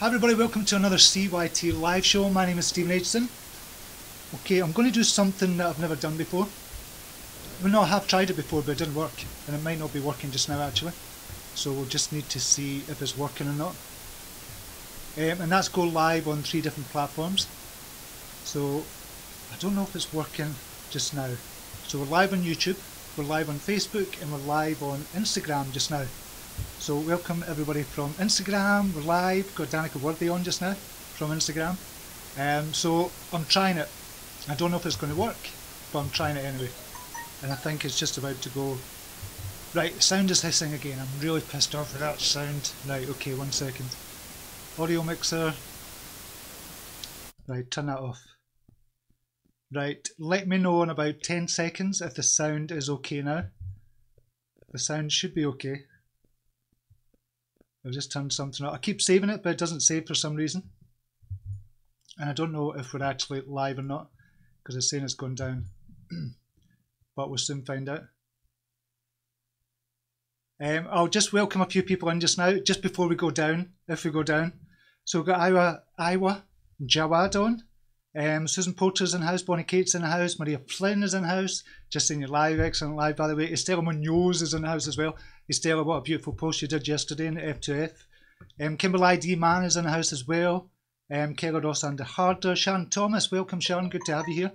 Hi everybody, welcome to another CYT live show. My name is Stephen Aitchison. Okay, I'm going to do something that I've never done before. Well, no, I have tried it before, but it didn't work. And it might not be working just now actually. So we'll just need to see if it's working or not. And that's go live on 3 different platforms. So I don't know if it's working just now. So we're live on YouTube, we're live on Facebook, and we're live on Instagram just now. So welcome everybody from Instagram. We're live, got Danica Worthy on just now from Instagram. So I'm trying it. I don't know if it's going to work, but I'm trying it anyway. And I think it's just about to go. Right, sound is hissing again. I'm really pissed off with that sound. Right, okay, 1 second. Audio mixer. Right, turn that off. Right, let me know in about 10 seconds if the sound is okay now. The sound should be okay. I've just turned something on. I keep saving it, but it doesn't save for some reason. And I don't know if we're actually live or not, because it's saying it's gone down. But we'll soon find out. I'll just welcome a few people in just now, just before we go down, if we go down. So we've got Iwa Jawad on. Susan Porter's in the house, Bonnie Kate's in the house, Maria Flynn is in the house, just in your live, excellent live by the way. Estella Munoz is in the house as well. Estella, what a beautiful post you did yesterday in the F2F. Kimberly D. Mann is in the house as well. Keller Ross and Harder. Sharon Thomas, welcome Sharon, good to have you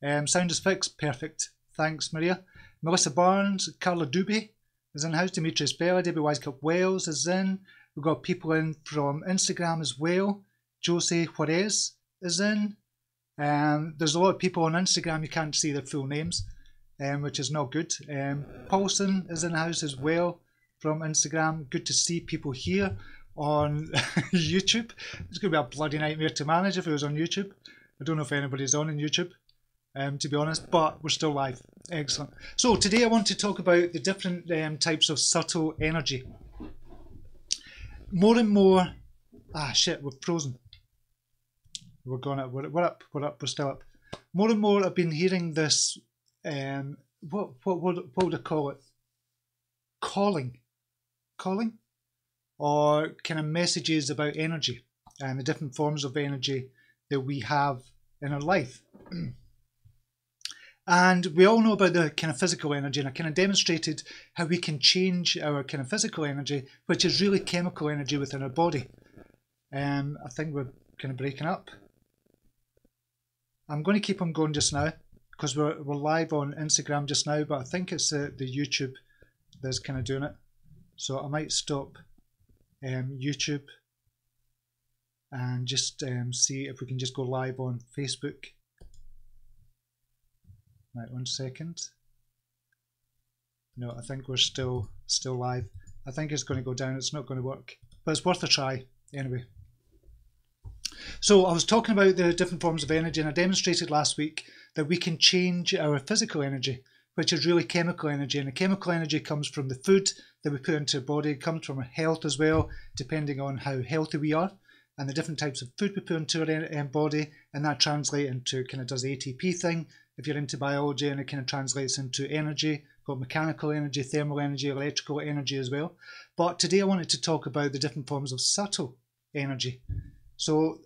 here. Sound is fixed, perfect. Thanks Maria. Melissa Barnes, Carla Doobie is in the house, Demetrius Bella, Debbie Wisecup Wells is in. We've got people in from Instagram as well. Josie Juarez is in. There's a lot of people on Instagram, you can't see their full names, which is not good. Paulson is in the house as well from Instagram. Good to see people here on YouTube. It's going to be a bloody nightmare to manage if it was on YouTube. I don't know if anybody's on YouTube, to be honest, but we're still live. Excellent. So today I want to talk about the different types of subtle energy. More and more... Ah shit, we're frozen. We're going up, we're up, we're still up. More and more I've been hearing this, what would I call it? Calling? Or kind of messages about energy and the different forms of energy that we have in our life. And we all know about the kind of physical energy, and I kind of demonstrated how we can change our kind of physical energy, which is really chemical energy within our body. I think we're kind of breaking up. I'm going to keep on going just now because we're live on Instagram just now, but I think it's the YouTube that's kind of doing it. So I might stop YouTube and just see if we can just go live on Facebook. Right, 1 second. No, I think we're still live. I think it's going to go down. It's not going to work, but it's worth a try anyway. So I was talking about the different forms of energy, and I demonstrated last week that we can change our physical energy, which is really chemical energy. And the chemical energy comes from the food that we put into our body. It comes from our health as well, depending on how healthy we are, and the different types of food we put into our body, and that translates into kind of does the ATP thing if you're into biology, and it kind of translates into energy. Got mechanical energy, thermal energy, electrical energy as well. But today I wanted to talk about the different forms of subtle energy. So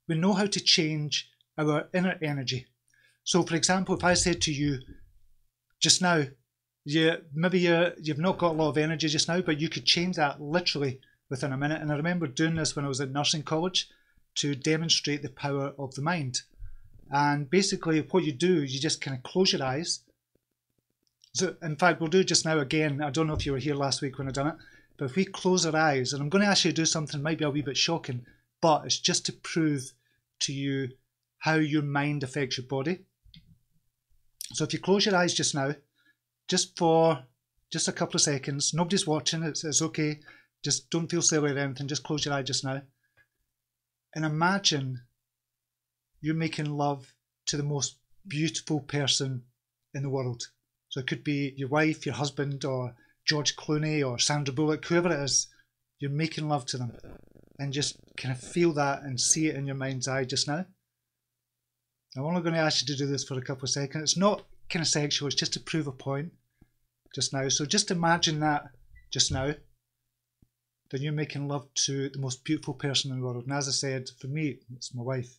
we know how to change our inner energy. So for example, if I said to you just now, maybe you've not got a lot of energy just now, but you could change that literally within a minute. And I remember doing this when I was at nursing college to demonstrate the power of the mind. And basically what you do, you just kind of close your eyes. So in fact, we'll do it just now again. I don't know if you were here last week when I done it, but if we close our eyes, and I'm going to ask you to do something might be a wee bit shocking, but it's just to prove to you how your mind affects your body. So if you close your eyes just now, just for just a couple of seconds, nobody's watching, it's okay, just don't feel silly or anything, just close your eye just now. And imagine you're making love to the most beautiful person in the world. So it could be your wife, your husband, or George Clooney, or Sandra Bullock, whoever it is, you're making love to them. And just kind of feel that and see it in your mind's eye just now. I'm only going to ask you to do this for a couple of seconds. It's not kind of sexual, it's just to prove a point just now. So just imagine that just now. then you're making love to the most beautiful person in the world. And as I said, for me, it's my wife.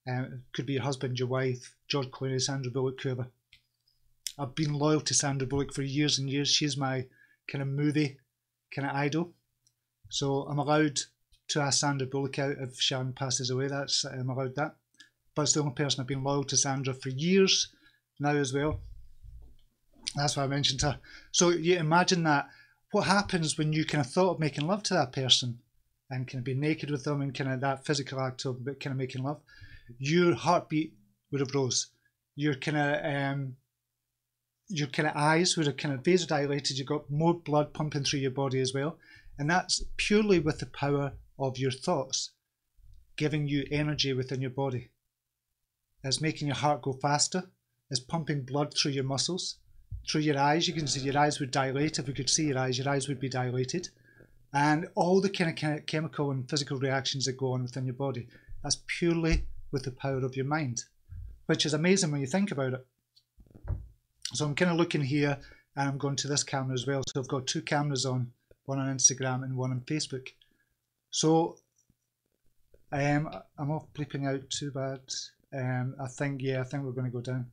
It could be your husband, your wife, George Clooney, Sandra Bullock, whoever. I've been loyal to Sandra Bullock for years and years. She's my kind of movie kind of idol. So I'm allowed to ask Sandra Bullock out if Sharon passes away. I'm allowed that. But it's the only person I've been loyal to Sandra for years now as well. That's why I mentioned her. So you imagine that. What happens when you kind of thought of making love to that person and kind of be naked with them and kind of that physical act of kind of making love, your heartbeat would have rose. Your kind of eyes would have kind of vasodilated. You've got more blood pumping through your body as well. And that's purely with the power of your thoughts, giving you energy within your body. It's making your heart go faster. It's pumping blood through your muscles. Through your eyes, you can see your eyes would dilate. If we could see your eyes would be dilated. And all the kind of chemical and physical reactions that go on within your body, that's purely with the power of your mind, which is amazing when you think about it. So I'm kind of looking here, and I'm going to this camera as well. So I've got two cameras on, one on Instagram and one on Facebook. So I'm off bleeping out too bad. I think we're going to go down.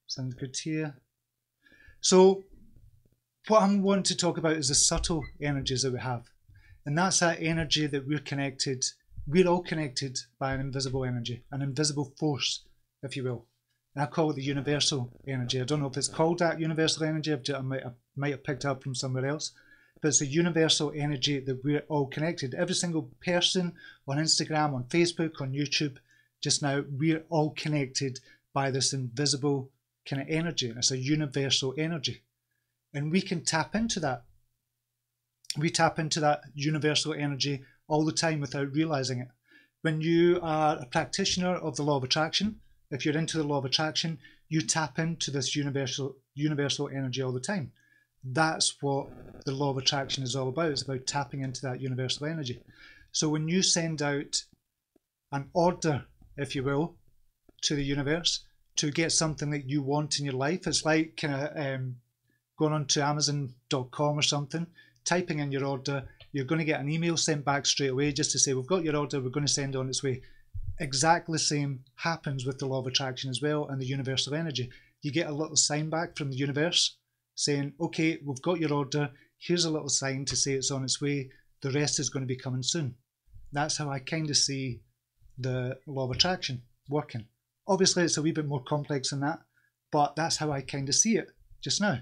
Sounds good here. So what I'm wanting to talk about is the subtle energies that we have. And that's that energy that we're connected. We're all connected by an invisible energy, an invisible force, if you will. And I call it the universal energy. I don't know if it's called that universal energy. I might have picked it up from somewhere else. But it's a universal energy that we're all connected. Every single person on Instagram, on Facebook, on YouTube, just now, we're all connected by this invisible kind of energy. And it's a universal energy. And we can tap into that. We tap into that universal energy all the time without realizing it. When you are a practitioner of the law of attraction, if you're into the law of attraction, you tap into this universal energy all the time. That's what the law of attraction is all about. It's about tapping into that universal energy. So when you send out an order, if you will, to the universe to get something that you want in your life, it's like kind of going on to Amazon.com or something, typing in your order. You're going to get an email sent back straight away just to say, we've got your order, we're going to send it on its way. Exactly the same happens with the law of attraction as well and the universal energy. You get a little sign back from the universe saying, okay, we've got your order. Here's a little sign to say it's on its way. The rest is going to be coming soon. That's how I kind of see the law of attraction working. Obviously, it's a wee bit more complex than that, but that's how I kind of see it just now.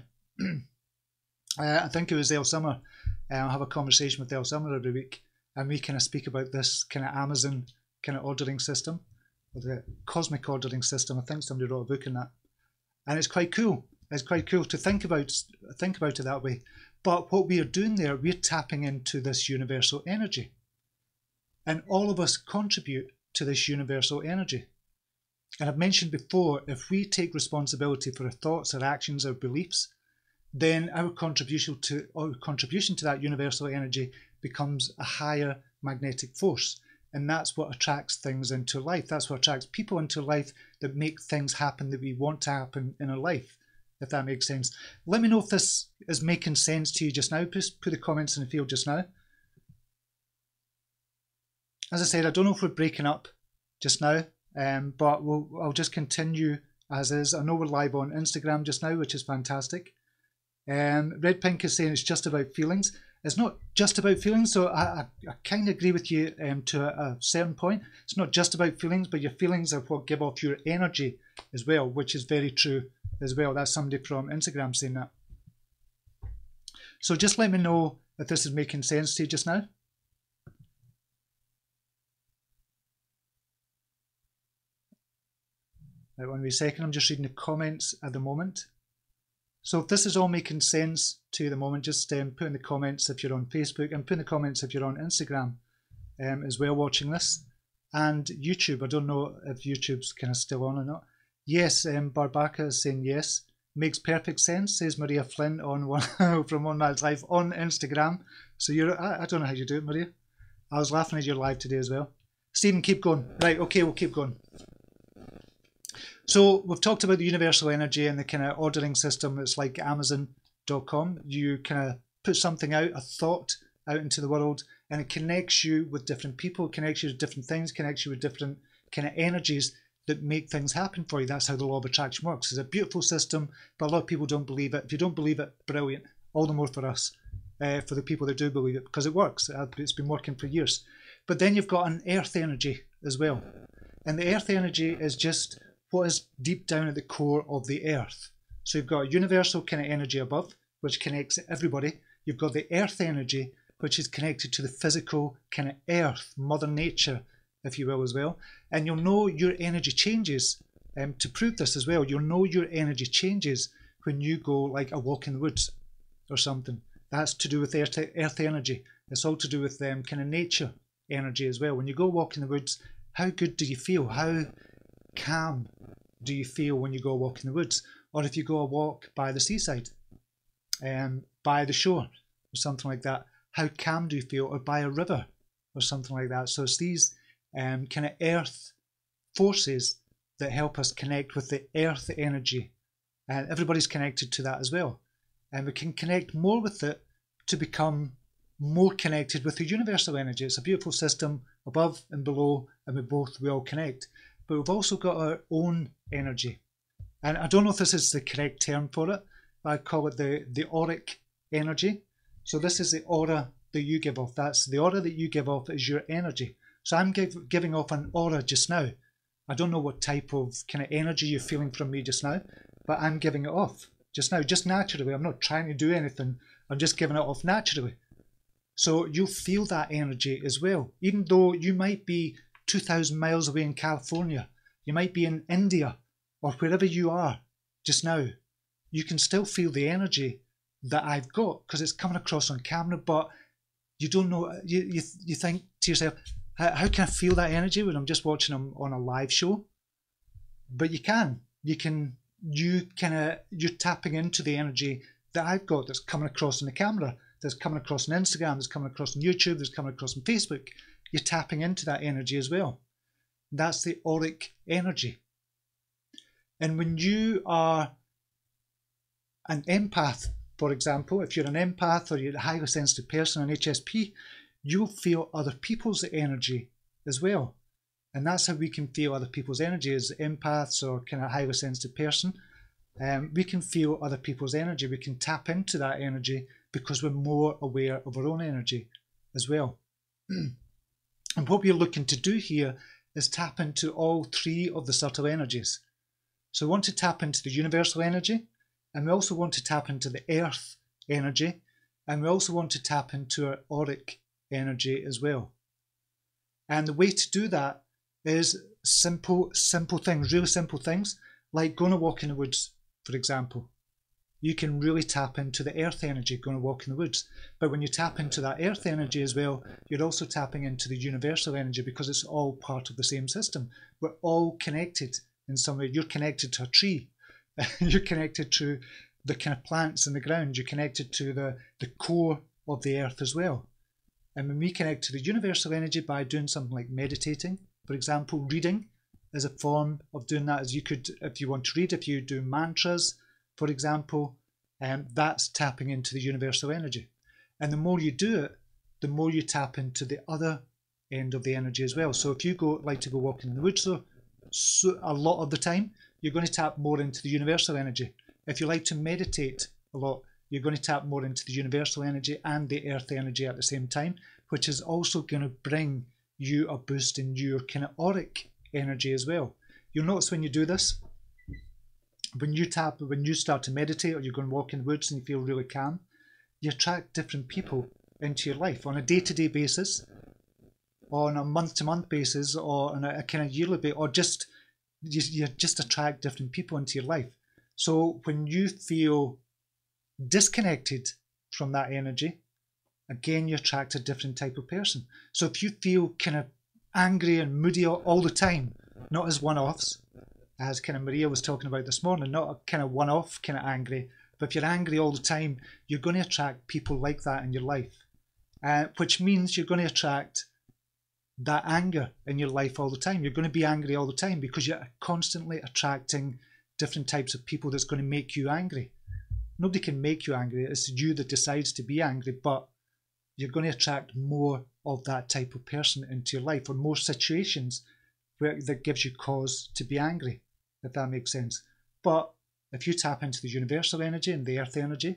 I think it was El Summer. I have a conversation with El Summer every week, and we kind of speak about this kind of Amazon kind of ordering system, or the cosmic ordering system. I think somebody wrote a book on that, and it's quite cool. It's quite cool to think about it that way. But what we are doing there, we're tapping into this universal energy, and all of us contribute to this universal energy. And I've mentioned before, if we take responsibility for our thoughts, our actions, our beliefs, then our contribution to that universal energy becomes a higher magnetic force. And that's what attracts things into life. That's what attracts people into life that make things happen that we want to happen in our life, if that makes sense. Let me know if this is making sense to you just now. Just put the comments in the field just now. As I said, I don't know if we're breaking up just now, but I'll just continue as is. I know we're live on Instagram just now, which is fantastic. Red Pink is saying it's just about feelings. It's not just about feelings, so I kind of agree with you to a certain point. It's not just about feelings, but your feelings are what give off your energy as well, which is very true as well. That's somebody from Instagram saying that. So just let me know if this is making sense to you just now. Right, one wee second, I'm just reading the comments at the moment. So if this is all making sense to you at the moment, just put in the comments if you're on Facebook, and put in the comments if you're on Instagram as well watching this. And YouTube, I don't know if YouTube's kind of still on or not. Yes, Barbaka is saying yes. Makes perfect sense, says Maria Flynn on from One Man's Life on Instagram. So I don't know how you do it, Maria. I was laughing at your live today as well. Stephen, keep going. Right, okay, we'll keep going. So we've talked about the universal energy and the kind of ordering system. It's like Amazon.com. You kind of put something out, a thought out into the world, and it connects you with different people, connects you with different things, connects you with different kind of energies that make things happen for you. That's how the law of attraction works. It's a beautiful system, but a lot of people don't believe it. If you don't believe it, brilliant. All the more for us, for the people that do believe it, because it works. It's been working for years. But then you've got an earth energy as well. And the earth energy is just what is deep down at the core of the earth. So you've got a universal kind of energy above, which connects everybody. You've got the earth energy, which is connected to the physical kind of earth, Mother Nature, if you will, as well. And you'll know your energy changes. To prove this as well, you'll know your energy changes when you go like a walk in the woods or something. That's to do with earth energy. It's all to do with kind of nature energy as well. When you go walk in the woods, how good do you feel? How calm do you feel when you go walk in the woods? Or if you go a walk by the seaside, by the shore or something like that, how calm do you feel? Or by a river or something like that. So it's these kind of earth forces that help us connect with the earth energy, and everybody's connected to that as well, and we can connect more with it to become more connected with the universal energy. It's a beautiful system above and below, and we all connect, but we've also got our own energy. And I don't know if this is the correct term for it, but I call it the auric energy. So this is the aura that you give off. That's the aura that you give off is your energy. So I'm giving off an aura just now. I don't know what type of kind of energy you're feeling from me just now, but I'm giving it off just now, just naturally. I'm not trying to do anything. I'm just giving it off naturally. So you'll feel that energy as well. Even though you might be 2,000 miles away in California, you might be in India, or wherever you are just now, you can still feel the energy that I've got because it's coming across on camera, but you don't know, you think to yourself, how can I feel that energy when I'm just watching them on a live show? But you're tapping into the energy that I've got that's coming across on the camera, that's coming across on Instagram, that's coming across on YouTube, that's coming across on Facebook. You're tapping into that energy as well. That's the auric energy. And when you are an empath, for example, if you're an empath or you're a highly sensitive person, an HSP, you'll feel other people's energy as well. And that's how we can feel other people's energy as empaths or kind of highly sensitive person. We can feel other people's energy. We can tap into that energy because we're more aware of our own energy as well. And what we're looking to do here is tap into all three of the subtle energies. So we want to tap into the universal energy, and we also want to tap into the earth energy, and we also want to tap into our auric energy as well. And the way to do that is simple things, really simple things, like going to walk in the woods, for example. You can really tap into the earth energy going to walk in the woods. But when you tap into that earth energy as well, you're also tapping into the universal energy because it's all part of the same system. We're all connected in some way. You're connected to a tree. You're connected to the kind of plants in the ground. You're connected to the core of the earth as well. And when we connect to the universal energy by doing something like meditating, for example, reading is a form of doing that. As you could, if you want to read, if you do mantras, for example, that's tapping into the universal energy. And the more you do it, the more you tap into the other end of the energy as well. So if you like to go walking in the woods, so a lot of the time, you're going to tap more into the universal energy. If you like to meditate a lot, you're going to tap more into the universal energy and the earth energy at the same time, which is also going to bring you a boost in your kind of auric energy as well. You'll notice when you do this, when you start to meditate or you're going to walk in the woods and you feel really calm, you attract different people into your life on a day-to-day basis, on a month-to-month basis, or on a kind of yearly basis, or just you just attract different people into your life. So when you feel disconnected from that energy, again, you attract a different type of person. So if you feel kind of angry and moody all the time, not as one-offs, as kind of Maria was talking about this morning, not a kind of one-off kind of angry, but if you're angry all the time, you're going to attract people like that in your life, which means you're going to attract that anger in your life all the time. You're going to be angry all the time because you're constantly attracting different types of people that's going to make you angry. Nobody can make you angry. It's you that decides to be angry, but you're going to attract more of that type of person into your life, or more situations where that gives you cause to be angry, if that makes sense. But if you tap into the universal energy and the earth energy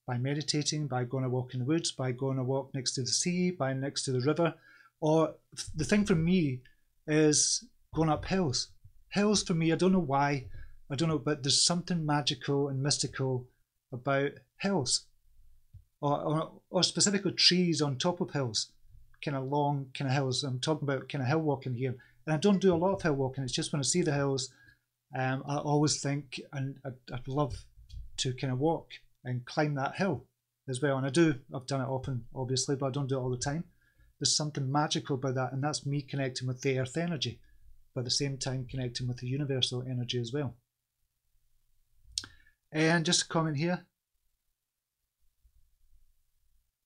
by meditating, by going a walk in the woods, by going a walk next to the sea, by next to the river, or the thing for me is going up hills. Hills for me, I don't know why, I don't know, but there's something magical and mystical about hills, or specifically trees on top of hills, kind of long kind of hills. I'm talking about kind of hill walking here, and I don't do a lot of hill walking. It's just when I see the hills, I always think, and I'd love to kind of walk and climb that hill as well. And I've done it often, obviously, but I don't do it all the time. There's something magical about that, and that's me connecting with the earth energy, but at the same time connecting with the universal energy as well. And just a comment here.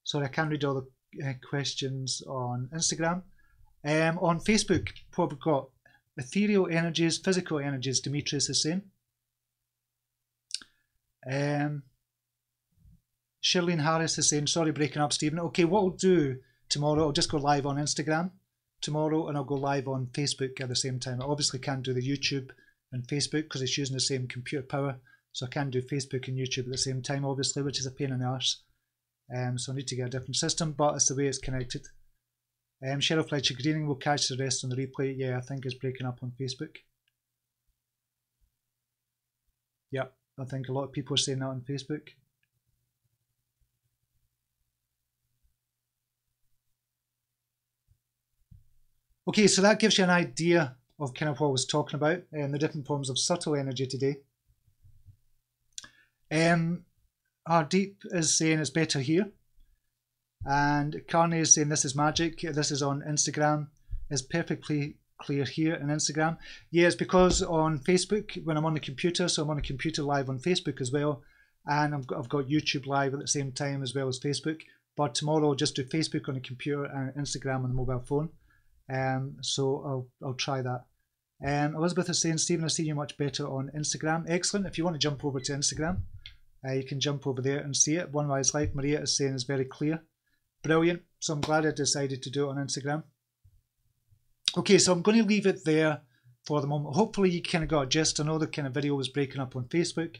Sorry, I can't read all the questions on Instagram. On Facebook, what we've got: ethereal energies, physical energies, Demetrius is saying. Shirlene Harris is saying, sorry, breaking up, Stephen. Okay, what I'll do tomorrow, I'll just go live on Instagram tomorrow, and I'll go live on Facebook at the same time. I obviously can't do the YouTube and Facebook because it's using the same computer power, so I can't do Facebook and YouTube at the same time, obviously, which is a pain in the arse. So I need to get a different system, but it's the way it's connected. Cheryl Fletcher Greening will catch the rest on the replay. Yeah, I think it's breaking up on Facebook. Yeah, I think a lot of people are saying that on Facebook. Okay, so that gives you an idea of kind of what I was talking about and the different forms of subtle energy today. Hardeep is saying it's better here. And Carney is saying this is magic. This is on Instagram. It's perfectly clear here on Instagram. Yeah, it's because on Facebook, when I'm on the computer, so I'm on the computer live on Facebook as well. And I've got YouTube live at the same time as well as Facebook. But tomorrow I'll just do Facebook on the computer and Instagram on the mobile phone. So I'll try that. Elizabeth is saying, Stephen, I see you much better on Instagram. Excellent. If you want to jump over to Instagram, you can jump over there and see it. One Wise Life, Maria is saying, is very clear. Brilliant. So I'm glad I decided to do it on Instagram. Okay, so I'm going to leave it there for the moment. Hopefully you kind of got a gist. I know the kind of video was breaking up on Facebook,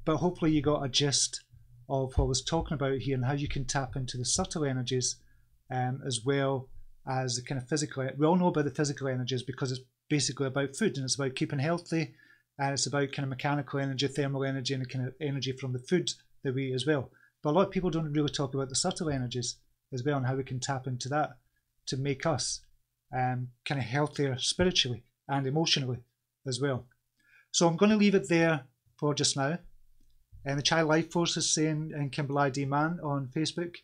but hopefully you got a gist of what I was talking about here and how you can tap into the subtle energies as well as the kind of physical. We all know about the physical energies because it's basically about food, and it's about keeping healthy, and it's about kind of mechanical energy, thermal energy, and the kind of energy from the food that we eat as well. But a lot of people don't really talk about the subtle energies as well and how we can tap into that to make us kind of healthier spiritually and emotionally as well. So I'm going to leave it there for just now. And the Child Life Force is saying, and Kimberly D. Mann on Facebook.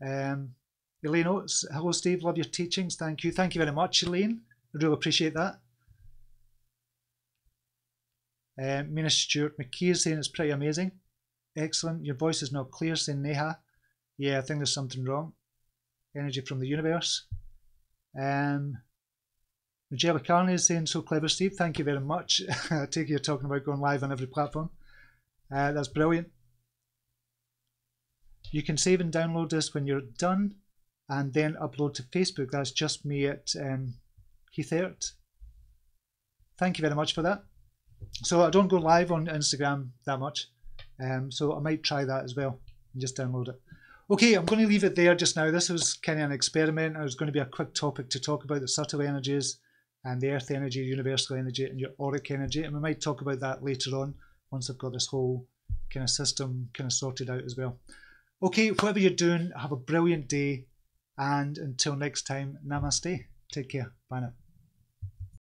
Elaine Oates, hello Steve, love your teachings, thank you. Thank you very much, Elaine. I really appreciate that. Mina Stewart McKee is saying it's pretty amazing. Excellent. Your voice is not clear, saying Neha. Yeah, I think there's something wrong. Energy from the universe. Magella Carney is saying, so clever, Steve. Thank you very much. I take it you're talking about going live on every platform. That's brilliant. You can save and download this when you're done and then upload to Facebook. That's just me at Heath Eart. Thank you very much for that. So I don't go live on Instagram that much, so I might try that as well and just download it. Okay, I'm going to leave it there just now. This was kind of an experiment. It was going to be a quick topic to talk about the subtle energies and the earth energy, universal energy, and your auric energy, and we might talk about that later on once I've got this whole kind of system kind of sorted out as well. Okay, whatever you're doing, have a brilliant day, and until next time, namaste. Take care. Bye now.